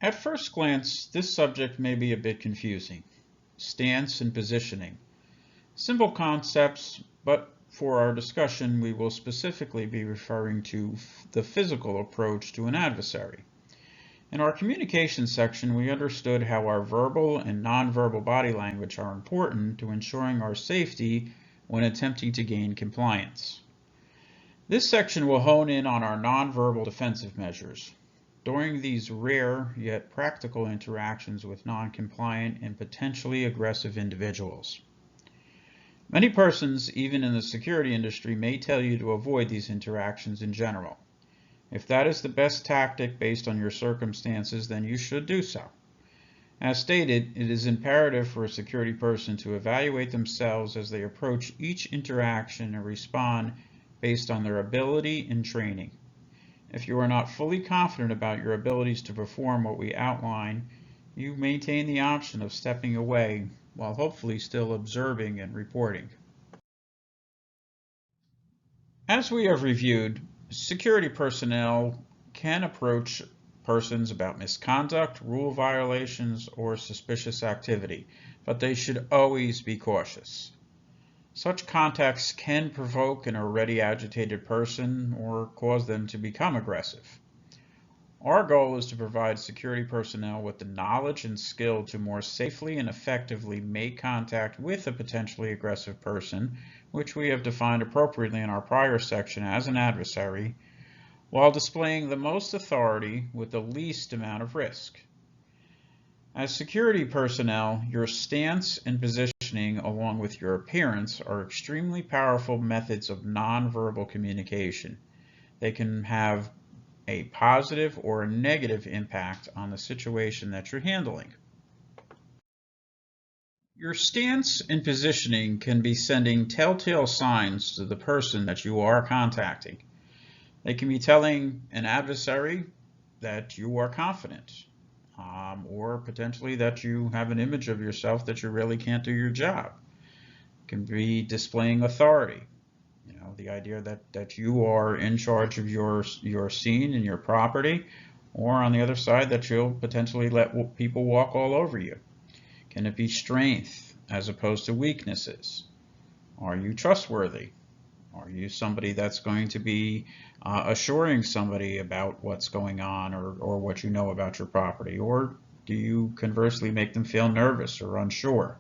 At first glance, this subject may be a bit confusing. Stance and positioning. Simple concepts, but for our discussion, we will specifically be referring to the physical approach to an adversary. In our communication section, we understood how our verbal and nonverbal body language are important to ensuring our safety when attempting to gain compliance. This section will hone in on our nonverbal defensive measures. During these rare yet practical interactions with non-compliant and potentially aggressive individuals. Many persons, even in the security industry, may tell you to avoid these interactions in general. If that is the best tactic based on your circumstances, then you should do so. As stated, it is imperative for a security person to evaluate themselves as they approach each interaction and respond based on their ability and training. If you are not fully confident about your abilities to perform what we outline, you maintain the option of stepping away while hopefully still observing and reporting. As we have reviewed, security personnel can approach persons about misconduct, rule violations, or suspicious activity, but they should always be cautious. Such contacts can provoke an already agitated person or cause them to become aggressive. Our goal is to provide security personnel with the knowledge and skill to more safely and effectively make contact with a potentially aggressive person, which we have defined appropriately in our prior section as an adversary, while displaying the most authority with the least amount of risk. As security personnel, your stance and positioning along with your appearance are extremely powerful methods of nonverbal communication. They can have a positive or a negative impact on the situation that you're handling. Your stance and positioning can be sending telltale signs to the person that you are contacting. They can be telling an adversary that you are confident, or potentially that you have an image of yourself that you really can't do your job. It can be displaying authority. The idea that you are in charge of your scene and your property, or on the other side that you'll potentially let people walk all over you. Can it be strength as opposed to weaknesses? Are you trustworthy? Are you somebody that's going to be assuring somebody about what's going on or what you know about your property? Or do you conversely make them feel nervous or unsure?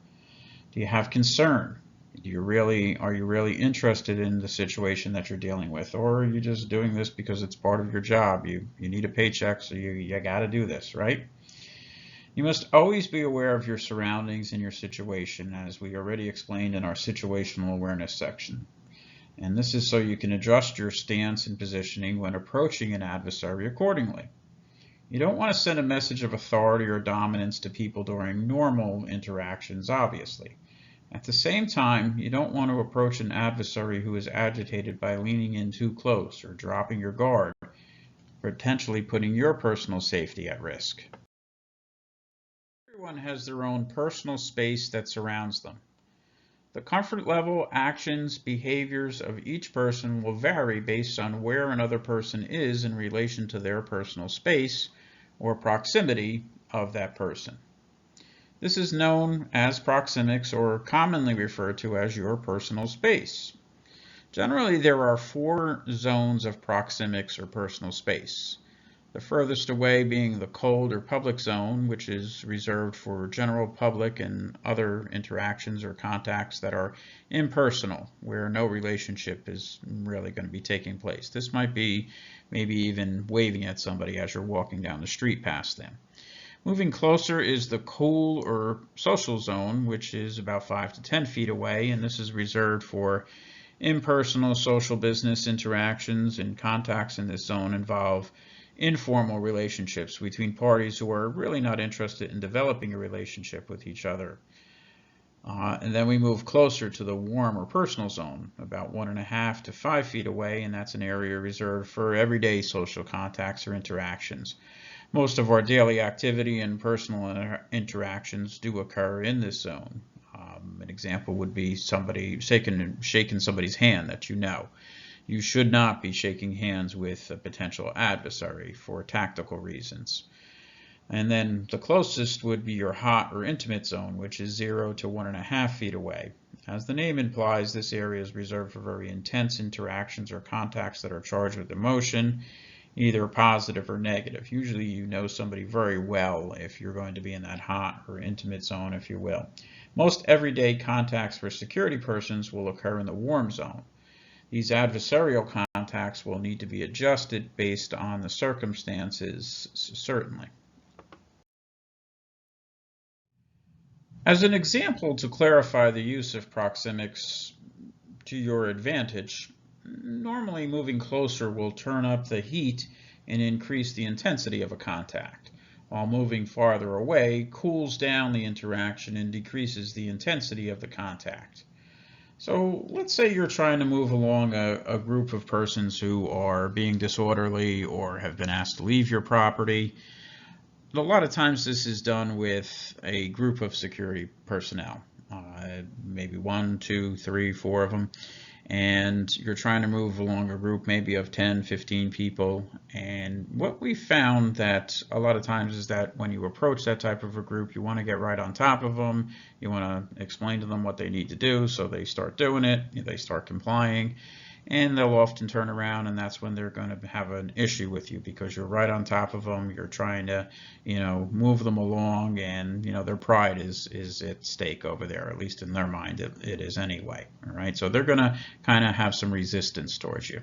Do you have concern? Are you really interested in the situation that you're dealing with? Or are you just doing this because it's part of your job? You need a paycheck, so you got to do this, right? You must always be aware of your surroundings and your situation, as we already explained in our situational awareness section. And this is so you can adjust your stance and positioning when approaching an adversary accordingly. You don't want to send a message of authority or dominance to people during normal interactions, obviously. At the same time, you don't want to approach an adversary who is agitated by leaning in too close or dropping your guard, potentially putting your personal safety at risk. Everyone has their own personal space that surrounds them. The comfort level, actions, behaviors of each person will vary based on where another person is in relation to their personal space or proximity of that person. This is known as proxemics, or commonly referred to as your personal space. Generally, there are 4 zones of proxemics or personal space. The furthest away being the cold or public zone, which is reserved for general public and other interactions or contacts that are impersonal, where no relationship is really going to be taking place. This might be maybe even waving at somebody as you're walking down the street past them. Moving closer is the cool or social zone, which is about 5 to 10 feet away, and this is reserved for impersonal social business interactions, and contacts in this zone involve informal relationships between parties who are really not interested in developing a relationship with each other. And then we move closer to the warm or personal zone, about 1.5 to 5 feet away, and that's an area reserved for everyday social contacts or interactions. Most of our daily activity and personal interactions do occur in this zone. An example would be somebody shaking somebody's hand that you know. You should not be shaking hands with a potential adversary for tactical reasons. And then the closest would be your hot or intimate zone, which is 0 to 1.5 feet away. As the name implies, this area is reserved for very intense interactions or contacts that are charged with emotion, either positive or negative. Usually you know somebody very well if you're going to be in that hot or intimate zone, if you will. Most everyday contacts for security persons will occur in the warm zone. These adversarial contacts will need to be adjusted based on the circumstances, certainly. As an example to clarify the use of proxemics to your advantage, normally moving closer will turn up the heat and increase the intensity of a contact, while moving farther away cools down the interaction and decreases the intensity of the contact. So let's say you're trying to move along a group of persons who are being disorderly or have been asked to leave your property. A lot of times this is done with a group of security personnel, maybe 1, 2, 3, 4 of them, and you're trying to move along a group maybe of 10, 15 people. And what we found that a lot of times is that when you approach that type of a group, you want to get right on top of them. You want to explain to them what they need to do, so they start doing it, they start complying. And they'll often turn around, and that's when they're going to have an issue with you because you're right on top of them. You're trying to, move them along, and their pride is at stake over there. At least in their mind, it is anyway. All right, so they're going to kind of have some resistance towards you.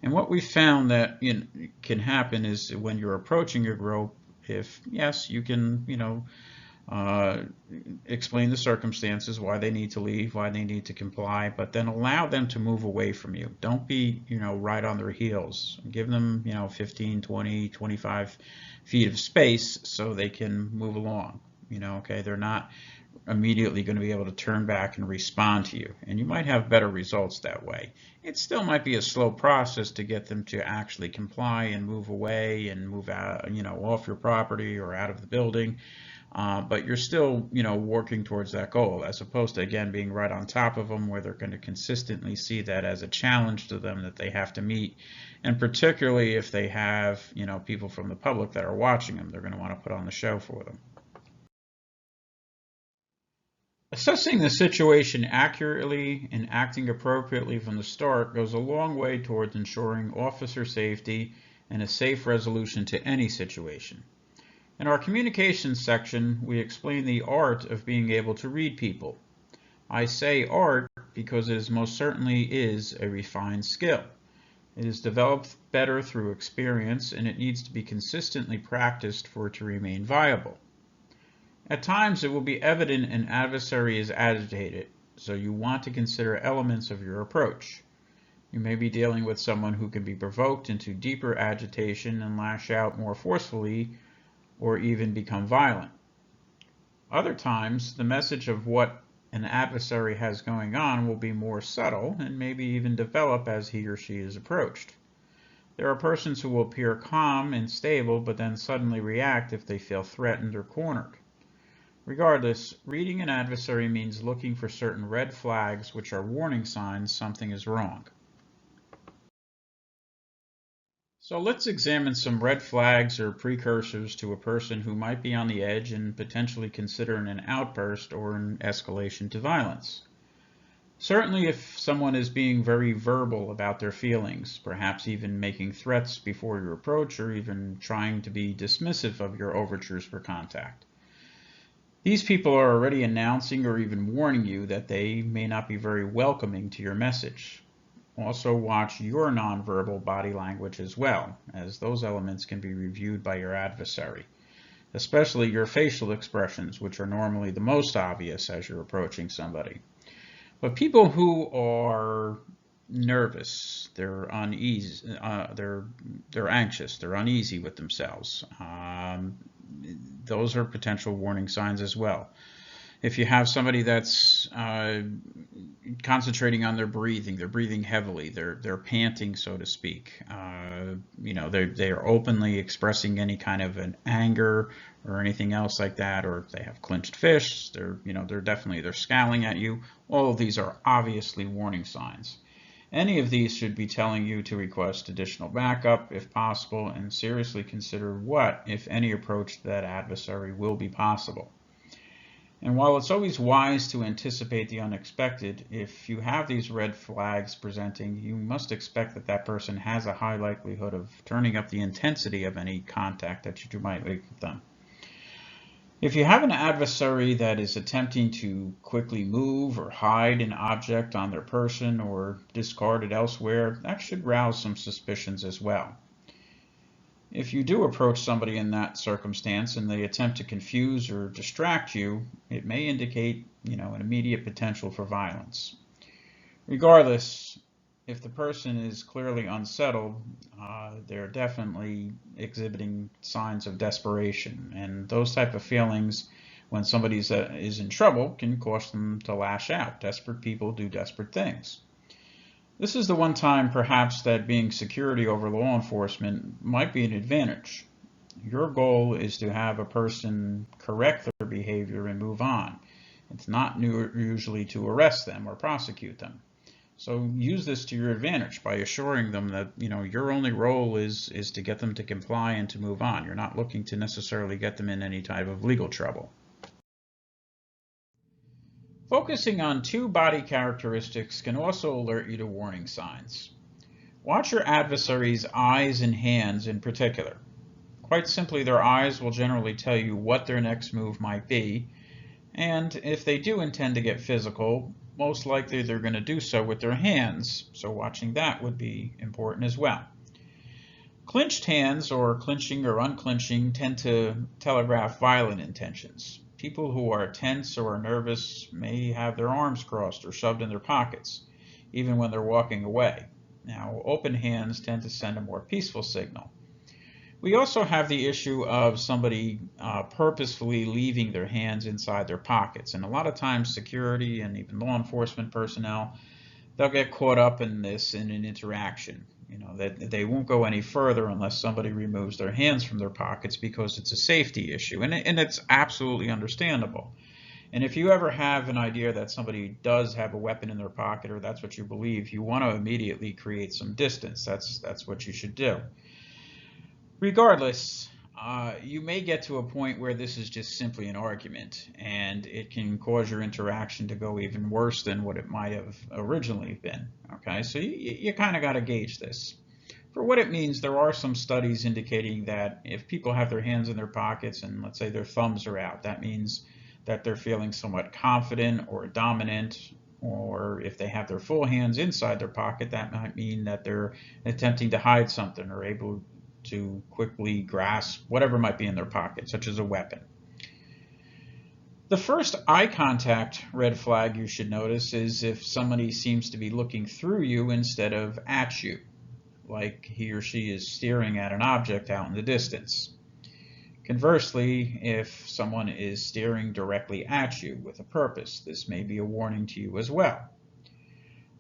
And what we found that can happen is when you're approaching your group, if yes, you can, explain the circumstances, why they need to leave, why they need to comply, but then allow them to move away from you. Don't be, right on their heels. Give them, 15, 20, 25 feet of space so they can move along. Okay, they're not immediately going to be able to turn back and respond to you, and you might have better results that way. It still might be a slow process to get them to actually comply and move away and move out, off your property or out of the building. But you're still, working towards that goal, as opposed to, again, being right on top of them, where they're going to consistently see that as a challenge to them that they have to meet. And particularly if they have, people from the public that are watching them, they're going to want to put on the show for them. Assessing the situation accurately and acting appropriately from the start goes a long way towards ensuring officer safety and a safe resolution to any situation. In our communications section, we explain the art of being able to read people. I say art because it most certainly is a refined skill. It is developed better through experience, and it needs to be consistently practiced for it to remain viable. At times, it will be evident an adversary is agitated, so you want to consider elements of your approach. You may be dealing with someone who can be provoked into deeper agitation and lash out more forcefully, or even become violent. Other times, the message of what an adversary has going on will be more subtle and maybe even develop as he or she is approached. There are persons who will appear calm and stable but then suddenly react if they feel threatened or cornered. Regardless, reading an adversary means looking for certain red flags which are warning signs something is wrong. So let's examine some red flags or precursors to a person who might be on the edge and potentially considering an outburst or an escalation to violence. Certainly if someone is being very verbal about their feelings, perhaps even making threats before your approach or even trying to be dismissive of your overtures for contact. These people are already announcing or even warning you that they may not be very welcoming to your message. Also watch your nonverbal body language as well, as those elements can be reviewed by your adversary, especially your facial expressions, which are normally the most obvious as you're approaching somebody. But people who are nervous, they're uneasy, they're anxious, they're uneasy with themselves. Those are potential warning signs as well. If you have somebody that's concentrating on their breathing, they're breathing heavily, they're panting, so to speak. They are openly expressing any kind of an anger or anything else like that, or if they have clenched fists, they're scowling at you. All of these are obviously warning signs. Any of these should be telling you to request additional backup if possible, and seriously consider what, if any, approach to that adversary will be possible. And while it's always wise to anticipate the unexpected, if you have these red flags presenting, you must expect that that person has a high likelihood of turning up the intensity of any contact that you might make with them. If you have an adversary that is attempting to quickly move or hide an object on their person or discard it elsewhere, that should rouse some suspicions as well. If you do approach somebody in that circumstance and they attempt to confuse or distract you, it may indicate, an immediate potential for violence. Regardless, if the person is clearly unsettled, they're definitely exhibiting signs of desperation, and those type of feelings when somebody is in trouble can cause them to lash out. Desperate people do desperate things. This is the one time, perhaps, that being security over law enforcement might be an advantage. Your goal is to have a person correct their behavior and move on. It's not usually to arrest them or prosecute them. So use this to your advantage by assuring them that your only role is to get them to comply and to move on. You're not looking to necessarily get them in any type of legal trouble. Focusing on two body characteristics can also alert you to warning signs. Watch your adversary's eyes and hands in particular. Quite simply, their eyes will generally tell you what their next move might be, and if they do intend to get physical, most likely they're going to do so with their hands, so watching that would be important as well. Clenched hands, or clinching or unclinching, tend to telegraph violent intentions. People who are tense or nervous may have their arms crossed or shoved in their pockets, even when they're walking away. Now, open hands tend to send a more peaceful signal. We also have the issue of somebody purposefully leaving their hands inside their pockets. And a lot of times security and even law enforcement personnel, they'll get caught up in this in an interaction. That they won't go any further unless somebody removes their hands from their pockets because it's a safety issue. And it's absolutely understandable. And if you ever have an idea that somebody does have a weapon in their pocket, or that's what you believe, you want to immediately create some distance. That's what you should do. Regardless, you may get to a point where this is just simply an argument, and it can cause your interaction to go even worse than what it might have originally been. Okay, so you kind of got to gauge this. For what it means, there are some studies indicating that if people have their hands in their pockets and let's say their thumbs are out, that means that they're feeling somewhat confident or dominant. Or if they have their full hands inside their pocket, that might mean that they're attempting to hide something or able to quickly grasp whatever might be in their pocket, such as a weapon. The first eye contact red flag you should notice is if somebody seems to be looking through you instead of at you, like he or she is staring at an object out in the distance. Conversely, if someone is staring directly at you with a purpose, this may be a warning to you as well.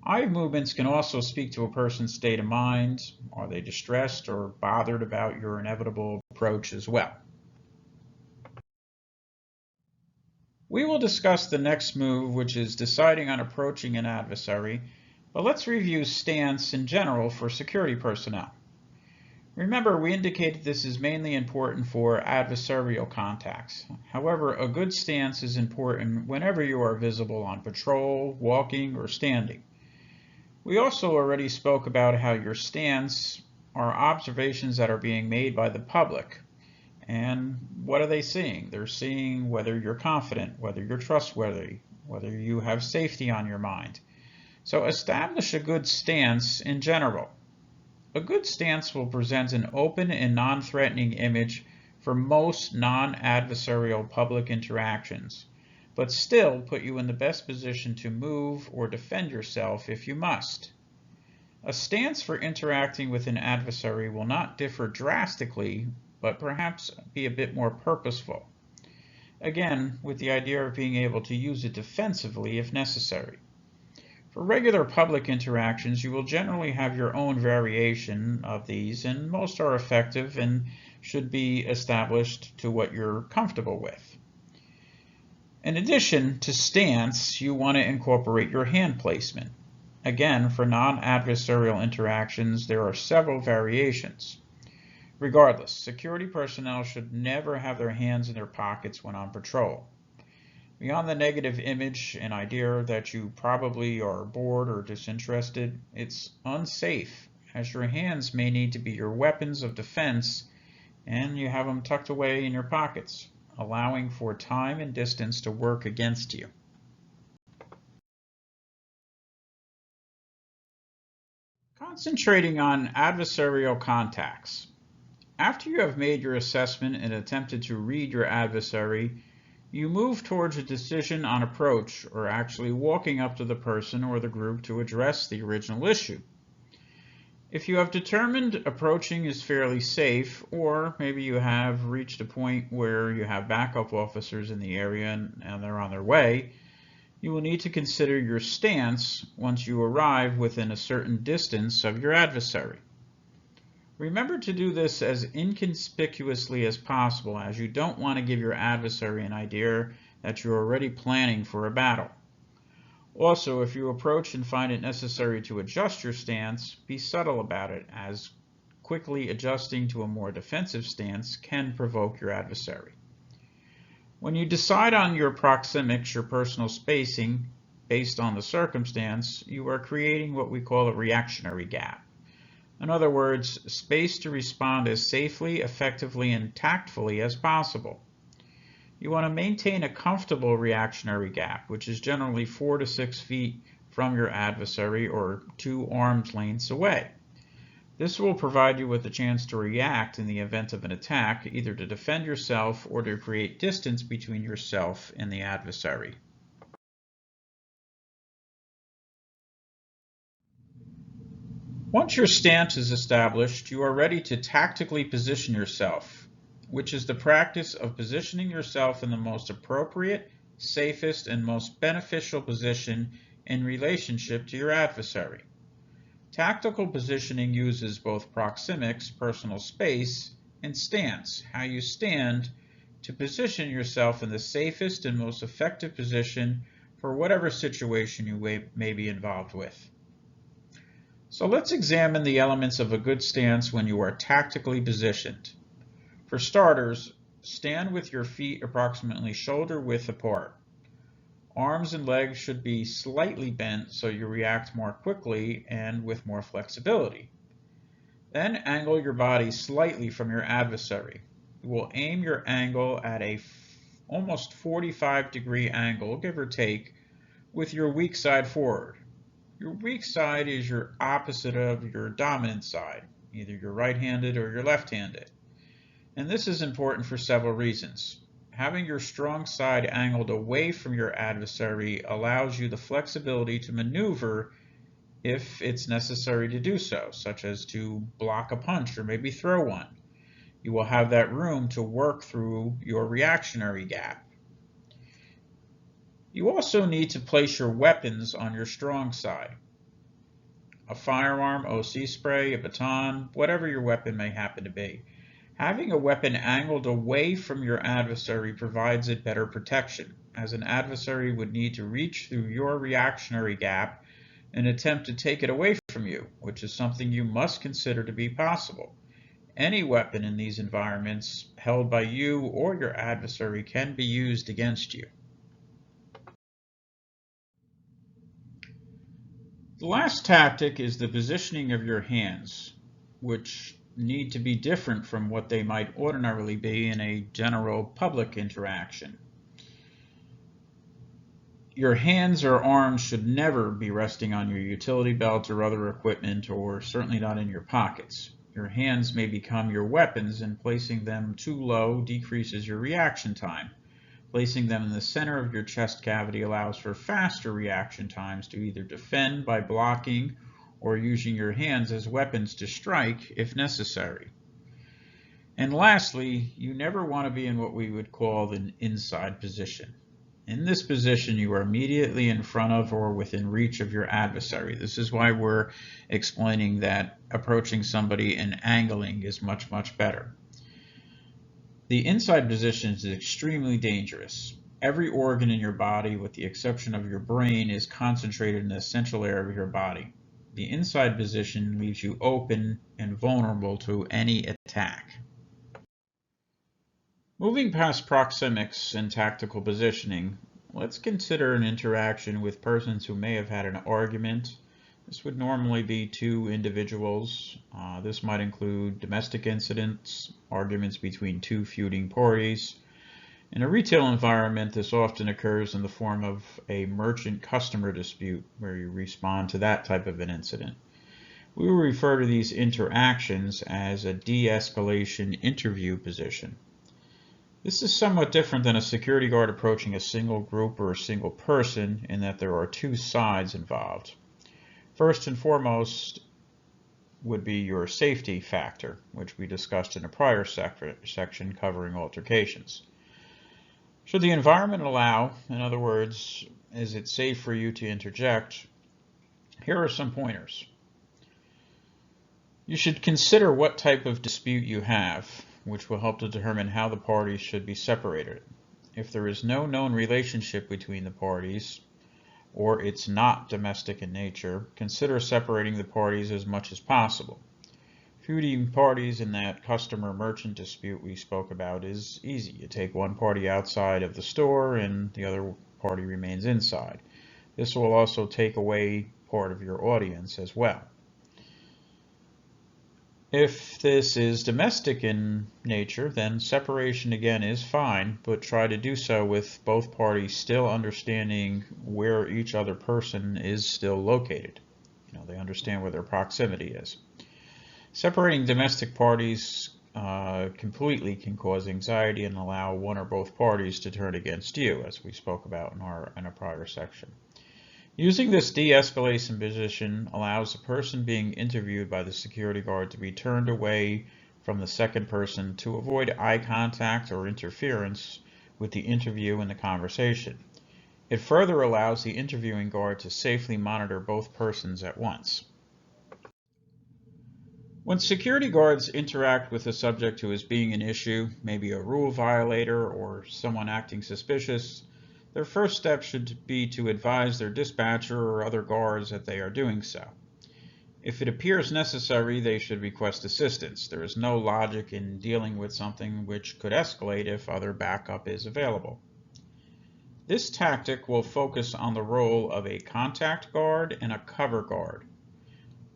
Eye movements can also speak to a person's state of mind. Are they distressed or bothered about your inevitable approach as well? We will discuss the next move, which is deciding on approaching an adversary, but let's review stance in general for security personnel. Remember, we indicated this is mainly important for adversarial contacts. However, a good stance is important whenever you are visible on patrol, walking, or standing. We also already spoke about how your stance are observations that are being made by the public. And what are they seeing? They're seeing whether you're confident, whether you're trustworthy, whether you have safety on your mind. So establish a good stance in general. A good stance will present an open and non-threatening image for most non-adversarial public interactions, but still put you in the best position to move or defend yourself if you must. A stance for interacting with an adversary will not differ drastically, but perhaps be a bit more purposeful. Again, with the idea of being able to use it defensively if necessary. For regular public interactions, you will generally have your own variation of these, and most are effective and should be established to what you're comfortable with. In addition to stance, you want to incorporate your hand placement. Again, for non-adversarial interactions, there are several variations. Regardless, security personnel should never have their hands in their pockets when on patrol. Beyond the negative image and idea that you probably are bored or disinterested, it's unsafe, as your hands may need to be your weapons of defense and you have them tucked away in your pockets, allowing for time and distance to work against you. Concentrating on adversarial contacts. After you have made your assessment and attempted to read your adversary, you move towards a decision on approach, or actually walking up to the person or the group to address the original issue. If you have determined approaching is fairly safe, or maybe you have reached a point where you have backup officers in the area and they're on their way, you will need to consider your stance once you arrive within a certain distance of your adversary. Remember to do this as inconspicuously as possible, as you don't want to give your adversary an idea that you're already planning for a battle. Also, if you approach and find it necessary to adjust your stance, be subtle about it, as quickly adjusting to a more defensive stance can provoke your adversary. When you decide on your proxemics, your personal spacing, based on the circumstance, you are creating what we call a reactionary gap. In other words, space to respond as safely, effectively, and tactfully as possible. You want to maintain a comfortable reactionary gap, which is generally 4 to 6 feet from your adversary or 2 arms lengths away. This will provide you with a chance to react in the event of an attack, either to defend yourself or to create distance between yourself and the adversary. Once your stance is established, you are ready to tactically position yourself, which is the practice of positioning yourself in the most appropriate, safest, and most beneficial position in relationship to your adversary. Tactical positioning uses both proxemics, personal space, and stance, how you stand, to position yourself in the safest and most effective position for whatever situation you may be involved with. So let's examine the elements of a good stance when you are tactically positioned. For starters, stand with your feet approximately shoulder width apart. Arms and legs should be slightly bent so you react more quickly and with more flexibility. Then angle your body slightly from your adversary. You will aim your angle at a almost 45-degree angle, give or take, with your weak side forward. Your weak side is your opposite of your dominant side, either you're right-handed or you're left-handed. And this is important for several reasons. Having your strong side angled away from your adversary allows you the flexibility to maneuver if it's necessary to do so, such as to block a punch or maybe throw one. You will have that room to work through your reactionary gap. You also need to place your weapons on your strong side. A firearm, OC spray, a baton, whatever your weapon may happen to be. Having a weapon angled away from your adversary provides it better protection, as an adversary would need to reach through your reactionary gap and attempt to take it away from you, which is something you must consider to be possible. Any weapon in these environments held by you or your adversary can be used against you. The last tactic is the positioning of your hands, which need to be different from what they might ordinarily be in a general public interaction. Your hands or arms should never be resting on your utility belt or other equipment, or certainly not in your pockets. Your hands may become your weapons, and placing them too low decreases your reaction time. Placing them in the center of your chest cavity allows for faster reaction times to either defend by blocking or using your hands as weapons to strike if necessary. And lastly, you never want to be in what we would call an inside position. In this position, you are immediately in front of or within reach of your adversary. This is why we're explaining that approaching somebody and angling is much, much better. The inside position is extremely dangerous. Every organ in your body, with the exception of your brain, is concentrated in a central area of your body. The inside position leaves you open and vulnerable to any attack. Moving past proxemics and tactical positioning, let's consider an interaction with persons who may have had an argument. This would normally be two individuals. This might include domestic incidents, arguments between two feuding parties. In a retail environment, this often occurs in the form of a merchant-customer dispute, where you respond to that type of an incident. We will refer to these interactions as a de-escalation interview position. This is somewhat different than a security guard approaching a single group or a single person in that there are two sides involved. First and foremost would be your safety factor, which we discussed in a prior section covering altercations. Should the environment allow, in other words, is it safe for you to interject? Here are some pointers. You should consider what type of dispute you have, which will help to determine how the parties should be separated. If there is no known relationship between the parties, or it's not domestic in nature, consider separating the parties as much as possible. Feuding parties in that customer-merchant dispute we spoke about is easy. You take one party outside of the store and the other party remains inside. This will also take away part of your audience as well. If this is domestic in nature, then separation again is fine, but try to do so with both parties still understanding where each other person is still located. They understand where their proximity is. Separating domestic parties completely can cause anxiety and allow one or both parties to turn against you, as we spoke about in a prior section. Using this de-escalation position allows the person being interviewed by the security guard to be turned away from the second person to avoid eye contact or interference with the interview and the conversation. It further allows the interviewing guard to safely monitor both persons at once. When security guards interact with a subject who is being an issue, maybe a rule violator or someone acting suspicious, their first step should be to advise their dispatcher or other guards that they are doing so. If it appears necessary, they should request assistance. There is no logic in dealing with something which could escalate if other backup is available. This tactic will focus on the role of a contact guard and a cover guard.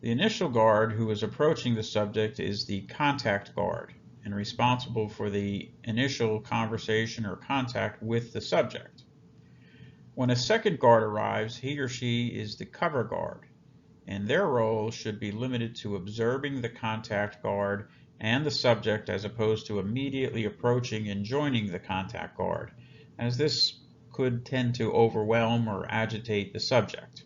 The initial guard who is approaching the subject is the contact guard and responsible for the initial conversation or contact with the subject. When a second guard arrives, he or she is the cover guard, and their role should be limited to observing the contact guard and the subject as opposed to immediately approaching and joining the contact guard, as this could tend to overwhelm or agitate the subject.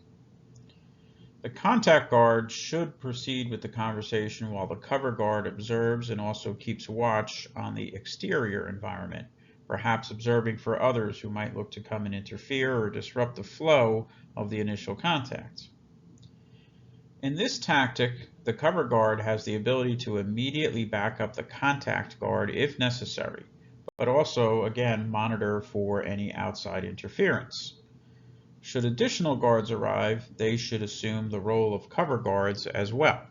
The contact guard should proceed with the conversation while the cover guard observes and also keeps watch on the exterior environment, perhaps observing for others who might look to come and interfere or disrupt the flow of the initial contact. In this tactic, the cover guard has the ability to immediately back up the contact guard if necessary, but also, again, monitor for any outside interference. Should additional guards arrive, they should assume the role of cover guards as well.